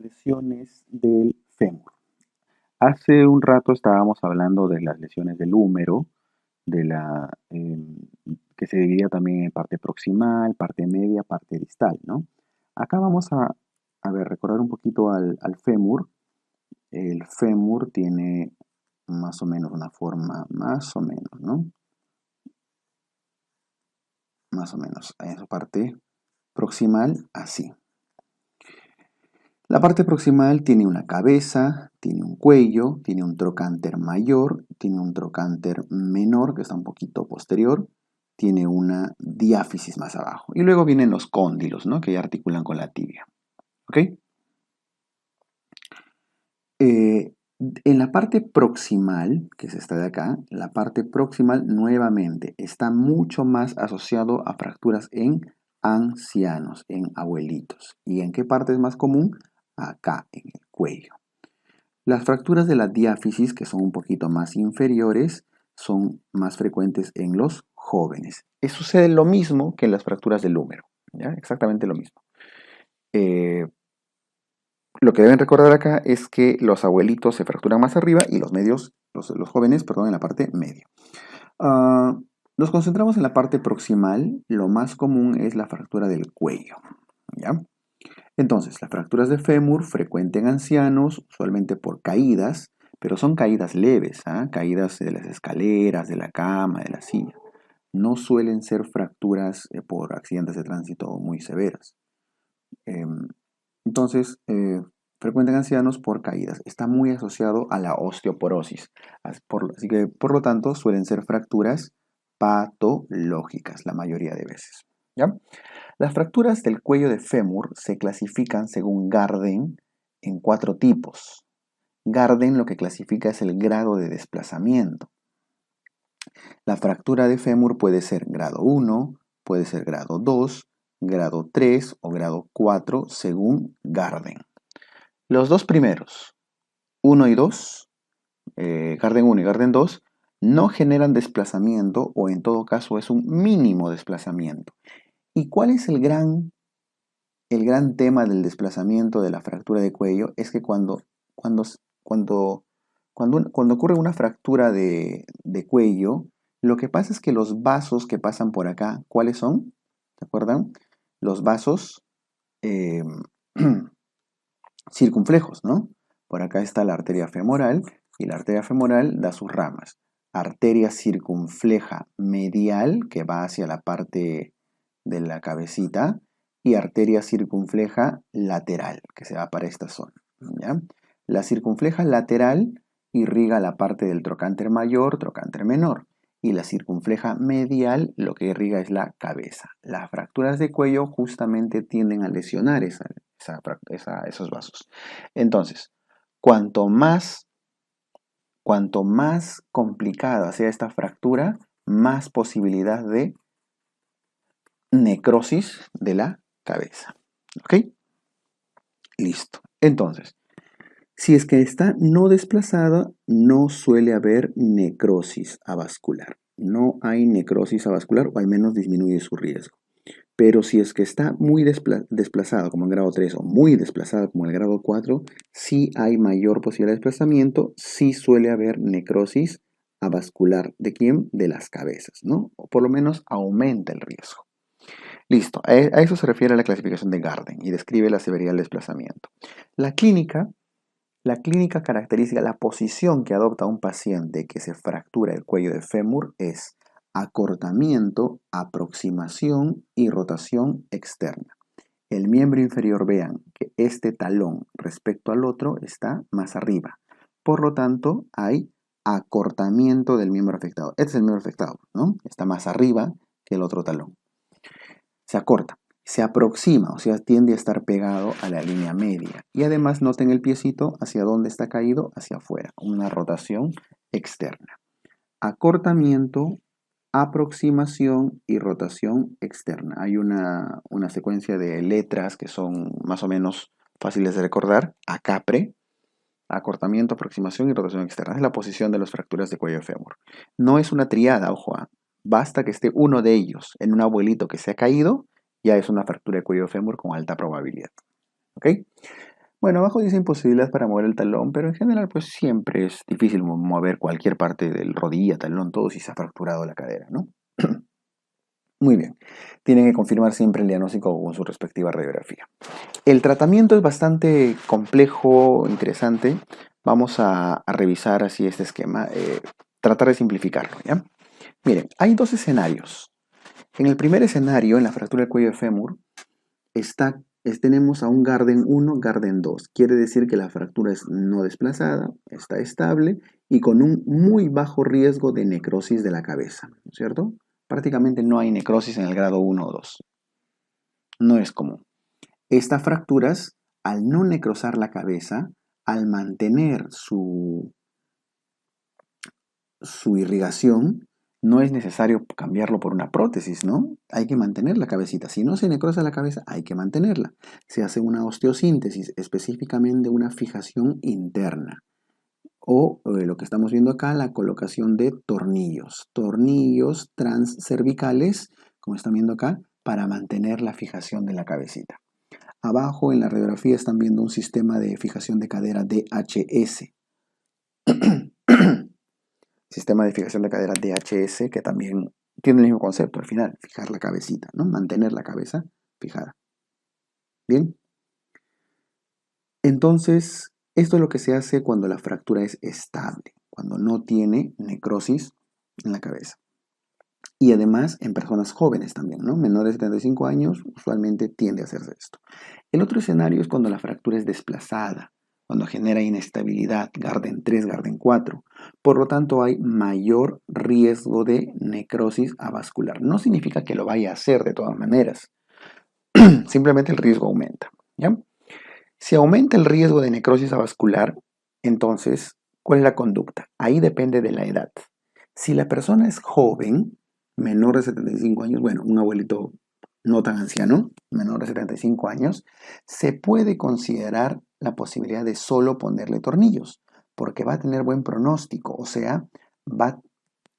lesiones del fémur. Hace un rato estábamos hablando de las lesiones del húmero, de que se dividía también en parte proximal, parte media, parte distal, ¿no? Acá vamos a ver, recordar un poquito al fémur. El fémur tiene más o menos una forma, más o menos, ¿no? Más o menos, en su parte proximal, así. La parte proximal tiene una cabeza, tiene un cuello, tiene un trocánter mayor, tiene un trocánter menor que está un poquito posterior, tiene una diáfisis más abajo. Y luego vienen los cóndilos, ¿no? Que ya articulan con la tibia. ¿Ok? En la parte proximal, que es esta de acá, la parte proximal nuevamente está mucho más asociado a fracturas en ancianos, en abuelitos. ¿Y en qué parte es más común? Acá, en el cuello. Las fracturas de la diáfisis, que son un poquito más inferiores, son más frecuentes en los jóvenes. Sucede lo mismo que en las fracturas del húmero, ¿ya? Exactamente lo mismo. Lo que deben recordar acá es que los abuelitos se fracturan más arriba y los jóvenes, perdón, en la parte media. Nos concentramos en la parte proximal. Lo más común es la fractura del cuello, ¿ya? Entonces, las fracturas de fémur frecuentes en ancianos, usualmente por caídas, pero son caídas leves, caídas de las escaleras, de la cama, de la silla. No suelen ser fracturas por accidentes de tránsito muy severas. Entonces, frecuente en ancianos por caídas. Está muy asociado a la osteoporosis. Así que, por lo tanto, suelen ser fracturas patológicas la mayoría de veces, ¿ya? Las fracturas del cuello de fémur se clasifican según Garden en 4 tipos. Garden lo que clasifica es el grado de desplazamiento. La fractura de fémur puede ser grado 1, puede ser grado 2, grado 3 o grado 4 según Garden. Los dos primeros, 1 y 2, Garden 1 y Garden 2, no generan desplazamiento o en todo caso es un mínimo desplazamiento. ¿Y cuál es el gran tema del desplazamiento de la fractura de cuello? Es que cuando ocurre una fractura de cuello, lo que pasa es que los vasos que pasan por acá, ¿cuáles son? ¿Se acuerdan? Los vasos circunflejos, ¿no? Por acá está la arteria femoral y la arteria femoral da sus ramas. Arteria circunfleja medial, que va hacia la parte de la cabecita, y arteria circunfleja lateral, que se va para esta zona, ¿ya? La circunfleja lateral irriga la parte del trocánter mayor, trocánter menor, y la circunfleja medial lo que irriga es la cabeza. Las fracturas de cuello justamente tienden a lesionar esos vasos. Entonces, cuanto más complicada sea esta fractura, más posibilidad de necrosis de la cabeza. ¿Ok? Listo. Entonces, si es que está no desplazada, no suele haber necrosis avascular. No hay necrosis avascular o al menos disminuye su riesgo. Pero si es que está muy desplazada como en grado 3 o muy desplazada como en el grado 4, sí hay mayor posibilidad de desplazamiento, sí suele haber necrosis avascular. ¿De quién? De las cabezas, ¿no? O por lo menos aumenta el riesgo. Listo, a eso se refiere la clasificación de Garden y describe la severidad del desplazamiento. La clínica característica, la posición que adopta un paciente que se fractura el cuello de fémur es acortamiento, aproximación y rotación externa. El miembro inferior, vean que este talón respecto al otro está más arriba. Por lo tanto, hay acortamiento del miembro afectado. Este es el miembro afectado, ¿no? Está más arriba que el otro talón. Se acorta, se aproxima, o sea, tiende a estar pegado a la línea media. Y además noten el piecito hacia dónde está caído, hacia afuera, una rotación externa. Acortamiento, aproximación y rotación externa. Hay una secuencia de letras que son más o menos fáciles de recordar. ACAPRE, acortamiento, aproximación y rotación externa. Es la posición de las fracturas de cuello fémur. No es una triada, ojo. Basta que esté uno de ellos en un abuelito que se ha caído, ya es una fractura de cuello fémur con alta probabilidad. ¿Ok? Bueno, abajo dice imposibilidad para mover el talón, pero en general pues siempre es difícil mover cualquier parte del rodilla, talón, todo si se ha fracturado la cadera, ¿no? Muy bien. Tienen que confirmar siempre el diagnóstico con su respectiva radiografía. El tratamiento es bastante complejo, interesante. Vamos a revisar así este esquema, tratar de simplificarlo, ¿ya? Miren, hay dos escenarios. En el primer escenario, en la fractura del cuello de fémur, tenemos a un Garden 1, Garden 2. Quiere decir que la fractura es no desplazada, está estable y con un muy bajo riesgo de necrosis de la cabeza, ¿no es cierto? Prácticamente no hay necrosis en el grado 1 o 2. No es común. Estas fracturas, al no necrosar la cabeza, al mantener su irrigación, no es necesario cambiarlo por una prótesis, ¿no? Hay que mantener la cabecita. Si no se necrosa la cabeza, hay que mantenerla. Se hace una osteosíntesis, específicamente una fijación interna. O lo que estamos viendo acá, la colocación de tornillos. Tornillos transcervicales, como están viendo acá, para mantener la fijación de la cabecita. Abajo en la radiografía están viendo un sistema de fijación de cadera DHS. Sistema de fijación de cadera DHS que también tiene el mismo concepto al final, fijar la cabecita, ¿no? Mantener la cabeza fijada. Bien. Entonces, esto es lo que se hace cuando la fractura es estable, cuando no tiene necrosis en la cabeza. Y además en personas jóvenes también, ¿no? Menores de 75 años usualmente tiende a hacerse esto. El otro escenario es cuando la fractura es desplazada, cuando genera inestabilidad, Garden 3, Garden 4. Por lo tanto, hay mayor riesgo de necrosis avascular. No significa que lo vaya a hacer de todas maneras. Simplemente el riesgo aumenta, ¿ya? Si aumenta el riesgo de necrosis avascular, entonces, ¿cuál es la conducta? Ahí depende de la edad. Si la persona es joven, menor de 75 años, bueno, un abuelito no tan anciano, menor de 75 años, se puede considerar la posibilidad de solo ponerle tornillos, porque va a tener buen pronóstico, o sea,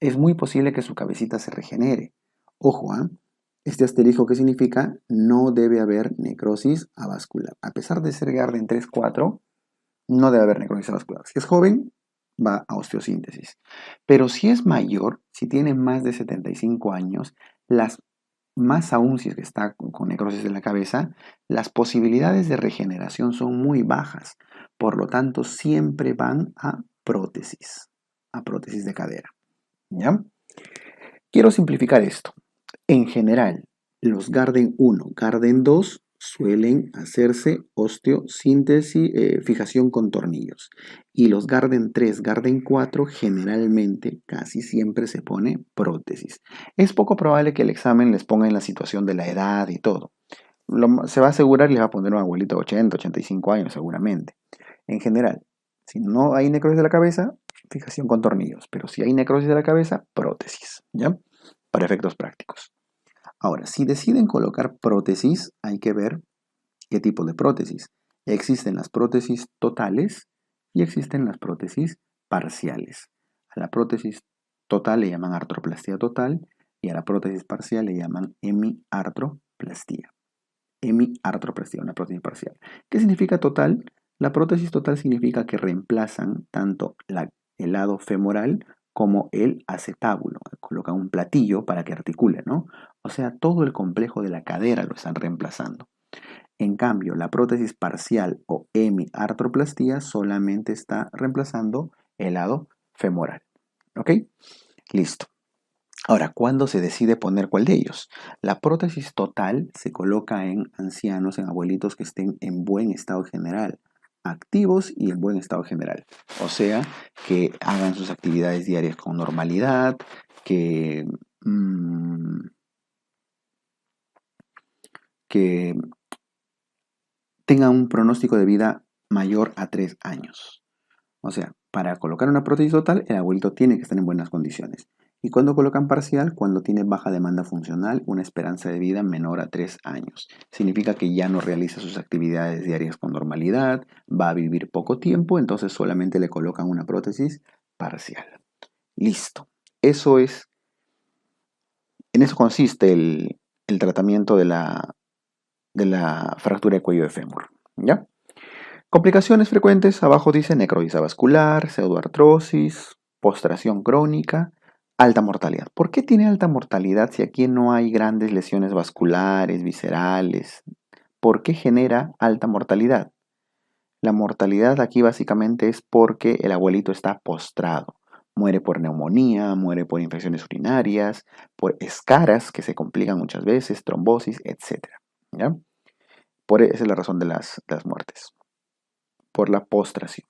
es muy posible que su cabecita se regenere. Ojo, ¿ah? Este asterisco, ¿qué significa? No debe haber necrosis avascular. A pesar de ser Garden 3-4, no debe haber necrosis avascular. Si es joven, va a osteosíntesis. Pero si es mayor, si tiene más de 75 años, más aún si es que está con necrosis de la cabeza, las posibilidades de regeneración son muy bajas. Por lo tanto, siempre van a prótesis de cadera. ¿Ya? Quiero simplificar esto. En general, los Garden 1, Garden 2 suelen hacerse osteosíntesis, fijación con tornillos. Y los Garden 3, Garden 4 generalmente casi siempre se pone prótesis. Es poco probable que el examen les ponga en la situación de la edad y todo. Se va a asegurar y les va a poner un abuelito de 80, 85 años seguramente. En general, si no hay necrosis de la cabeza, fijación con tornillos. Pero si hay necrosis de la cabeza, prótesis. ¿Ya? Para efectos prácticos. Ahora, si deciden colocar prótesis, hay que ver qué tipo de prótesis. Existen las prótesis totales y existen las prótesis parciales. A la prótesis total le llaman artroplastía total y a la prótesis parcial le llaman hemiartroplastía. Hemiartroplastía, una prótesis parcial. ¿Qué significa total? La prótesis total significa que reemplazan tanto el lado femoral como el acetábulo. Colocan un platillo para que articule, ¿no? O sea, todo el complejo de la cadera lo están reemplazando. En cambio, la prótesis parcial o hemiartroplastía solamente está reemplazando el lado femoral. ¿Ok? Listo. Ahora, ¿cuándo se decide poner cuál de ellos? La prótesis total se coloca en ancianos, en abuelitos que estén en buen estado general, activos y en buen estado general. O sea, que hagan sus actividades diarias con normalidad, que tengan un pronóstico de vida mayor a 3 años. O sea, para colocar una prótesis total, el abuelito tiene que estar en buenas condiciones. Y cuando colocan parcial, cuando tiene baja demanda funcional, una esperanza de vida menor a 3 años. Significa que ya no realiza sus actividades diarias con normalidad, va a vivir poco tiempo, entonces solamente le colocan una prótesis parcial. Listo. En eso consiste el tratamiento de la fractura de cuello de fémur. ¿Ya? Complicaciones frecuentes, abajo dice necrosis avascular, pseudoartrosis, postración crónica, alta mortalidad. ¿Por qué tiene alta mortalidad si aquí no hay grandes lesiones vasculares, viscerales? ¿Por qué genera alta mortalidad? La mortalidad aquí básicamente es porque el abuelito está postrado. Muere por neumonía, muere por infecciones urinarias, por escaras que se complican muchas veces, trombosis, etc. ¿Ya? Esa es la razón de las muertes, por la postración.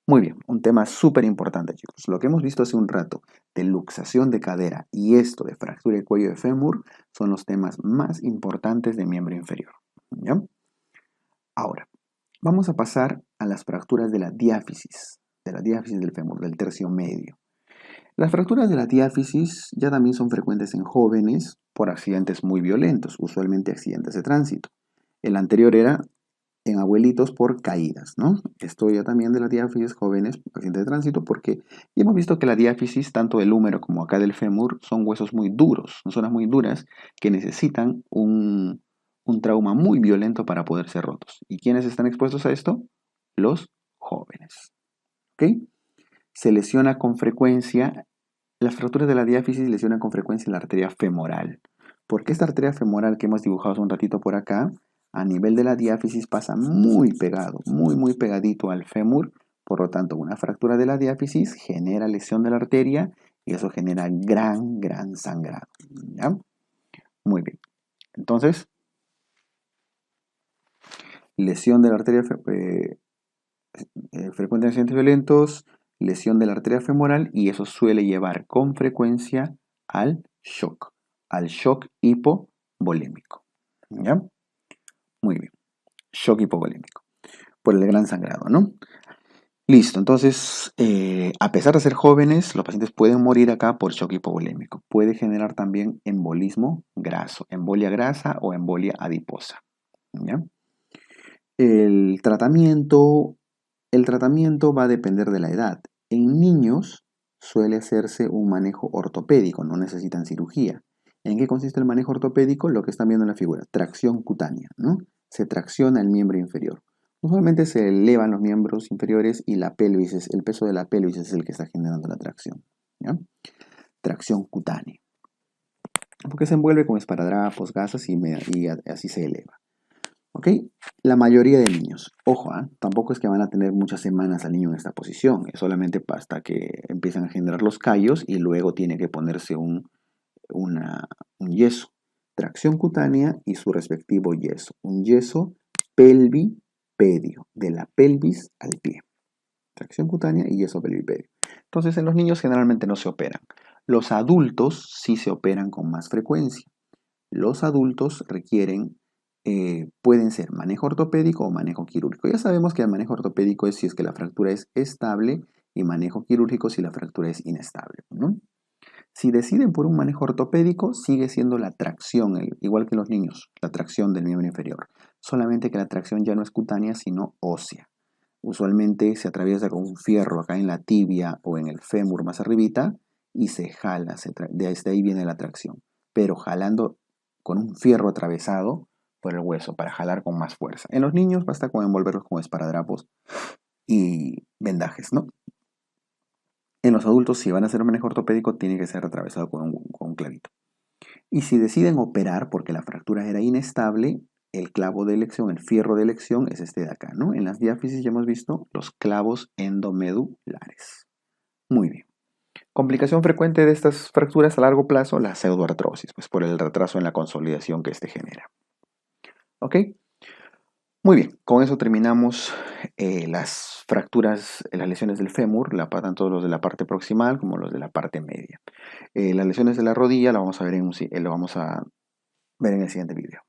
Muy bien, un tema súper importante, chicos. Lo que hemos visto hace un rato de luxación de cadera y esto de fractura de cuello de fémur son los temas más importantes de miembro inferior. ¿Ya? Ahora, vamos a pasar a las fracturas de la diáfisis del fémur, del tercio medio. Las fracturas de la diáfisis ya también son frecuentes en jóvenes por accidentes muy violentos, usualmente accidentes de tránsito. El anterior era en abuelitos por caídas, ¿no? Esto ya también de la diáfisis jóvenes por accidentes de tránsito porque ya hemos visto que la diáfisis, tanto del húmero como acá del fémur, son huesos muy duros, son zonas muy duras que necesitan un trauma muy violento para poder ser rotos. ¿Y quiénes están expuestos a esto? Los jóvenes. ¿Ok? Se lesiona con frecuencia, las fracturas de la diáfisis lesionan con frecuencia la arteria femoral. Porque esta arteria femoral que hemos dibujado hace un ratito por acá, a nivel de la diáfisis pasa muy pegado, muy pegadito al fémur. Por lo tanto, una fractura de la diáfisis genera lesión de la arteria y eso genera gran sangrado. ¿Ya? Muy bien. Entonces, lesión de la arteria frecuente en accidentes violentos, lesión de la arteria femoral y eso suele llevar con frecuencia al shock hipovolémico. ¿Ya? Muy bien, shock hipovolémico, por el gran sangrado, ¿no? Listo, entonces, a pesar de ser jóvenes, los pacientes pueden morir acá por shock hipovolémico. Puede generar también embolismo graso, embolia grasa o embolia adiposa. ¿Ya? El tratamiento va a depender de la edad. En niños suele hacerse un manejo ortopédico, no necesitan cirugía. ¿En qué consiste el manejo ortopédico? Lo que están viendo en la figura, tracción cutánea, ¿no? Se tracciona el miembro inferior. Usualmente se elevan los miembros inferiores y la pelvis, el peso de la pelvis es el que está generando la tracción. ¿Ya? Tracción cutánea. Porque se envuelve con esparadrapos, gasas y así se eleva. ¿Ok? La mayoría de niños, ojo, tampoco es que van a tener muchas semanas al niño en esta posición, es solamente hasta que empiezan a generar los callos y luego tiene que ponerse un yeso, tracción cutánea y su respectivo yeso, un yeso pelvipedio, de la pelvis al pie, tracción cutánea y yeso pelvipedio. Entonces en los niños generalmente no se operan, los adultos sí se operan con más frecuencia. Los adultos requieren, pueden ser manejo ortopédico o manejo quirúrgico. Ya sabemos que el manejo ortopédico es si es que la fractura es estable y manejo quirúrgico si la fractura es inestable, ¿no? Si deciden por un manejo ortopédico, sigue siendo la tracción, igual que en los niños, la tracción del miembro inferior. Solamente que la tracción ya no es cutánea, sino ósea. Usualmente se atraviesa con un fierro acá en la tibia o en el fémur más arribita y se jala, desde ahí viene la tracción. Pero jalando con un fierro atravesado por el hueso para jalar con más fuerza. En los niños basta con envolverlos con esparadrapos y vendajes, ¿no? En los adultos, si van a hacer un manejo ortopédico, tiene que ser atravesado con un clavito. Y si deciden operar porque la fractura era inestable, el clavo de elección, el fierro de elección es este de acá, ¿no? En las diáfisis ya hemos visto los clavos endomedulares. Muy bien. Complicación frecuente de estas fracturas a largo plazo, la pseudoartrosis, pues por el retraso en la consolidación que este genera. ¿Ok? Muy bien, con eso terminamos las fracturas, las lesiones del fémur, tanto los de la parte proximal como los de la parte media. Las lesiones de la rodilla lo vamos a ver en el siguiente video.